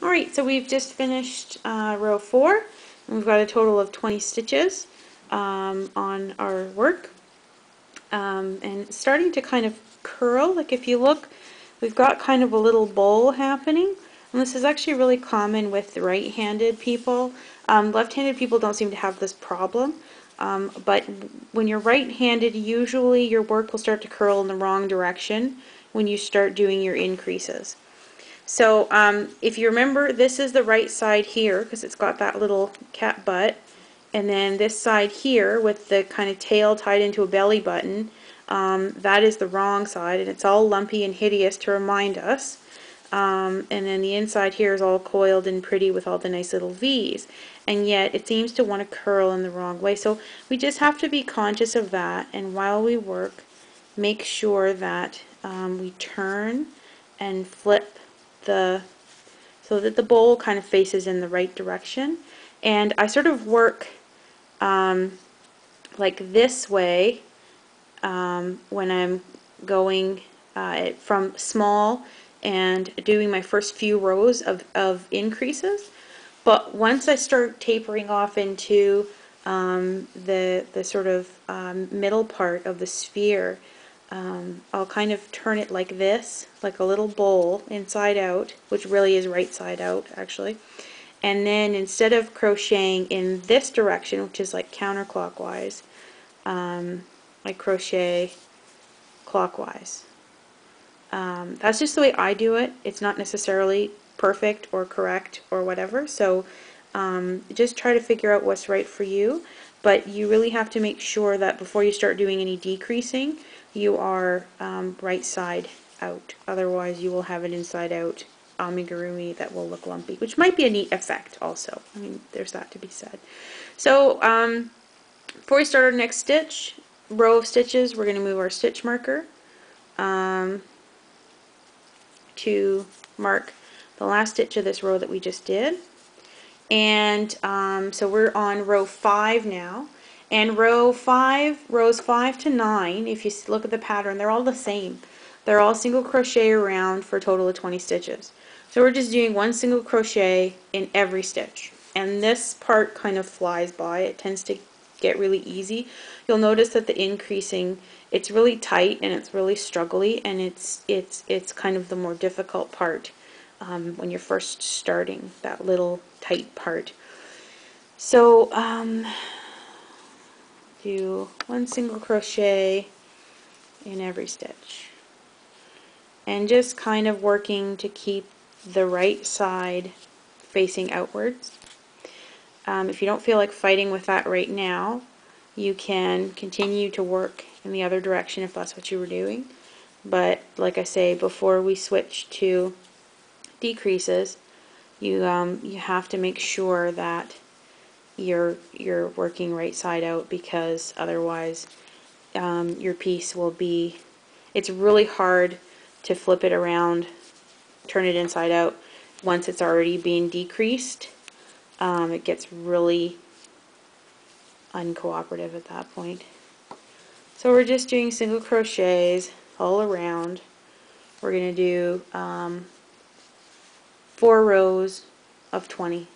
Alright, so we've just finished row 4, and we've got a total of 20 stitches on our work. And it's starting to kind of curl. Like if you look, we've got kind of a little bowl happening. And this is actually really common with right-handed people. Left-handed people don't seem to have this problem. But when you're right-handed, usually your work will start to curl in the wrong direction when you start doing your increases. So if you remember, this is the right side here because it's got that little cat butt, and then this side here with the kind of tail tied into a belly button, that is the wrong side, and it's all lumpy and hideous to remind us. And then the inside here is all coiled and pretty with all the nice little V's, and yet it seems to want to curl in the wrong way. So we just have to be conscious of that, and while we work, make sure that we turn and flip so that the bowl kind of faces in the right direction. And I sort of work like this way when I'm going from small and doing my first few rows of increases. But once I start tapering off into the sort of middle part of the sphere, I'll kind of turn it like this, like a little bowl inside out, which really is right side out actually. And then instead of crocheting in this direction, which is like counterclockwise, I crochet clockwise. That's just the way I do it. It's not necessarily perfect or correct or whatever, so just try to figure out what's right for you. But you really have to make sure that before you start doing any decreasing, you are right side out. Otherwise you will have an inside out amigurumi that will look lumpy, which might be a neat effect also. I mean, there's that to be said. So before we start our next stitch, row of stitches, we're going to move our stitch marker to mark the last stitch of this row that we just did. And so we're on row 5 now. And rows 5 to 9, if you look at the pattern, they're all the same. They're all single crochet around for a total of 20 stitches. So we're just doing one single crochet in every stitch. And this part kind of flies by. It tends to get really easy. You'll notice that the increasing, it's really tight and it's really struggly, and it's kind of the more difficult part when you're first starting, that little tight part. So do one single crochet in every stitch, and just kind of working to keep the right side facing outwards. If you don't feel like fighting with that right now, you can continue to work in the other direction if that's what you were doing. But like I say, before we switch to decreases, you have to make sure that you're working right side out, because otherwise your piece will be, it's really hard to flip it around, turn it inside out once it's already being decreased. It gets really uncooperative at that point. So we're just doing single crochets all around. We're going to do 4 rows of 20.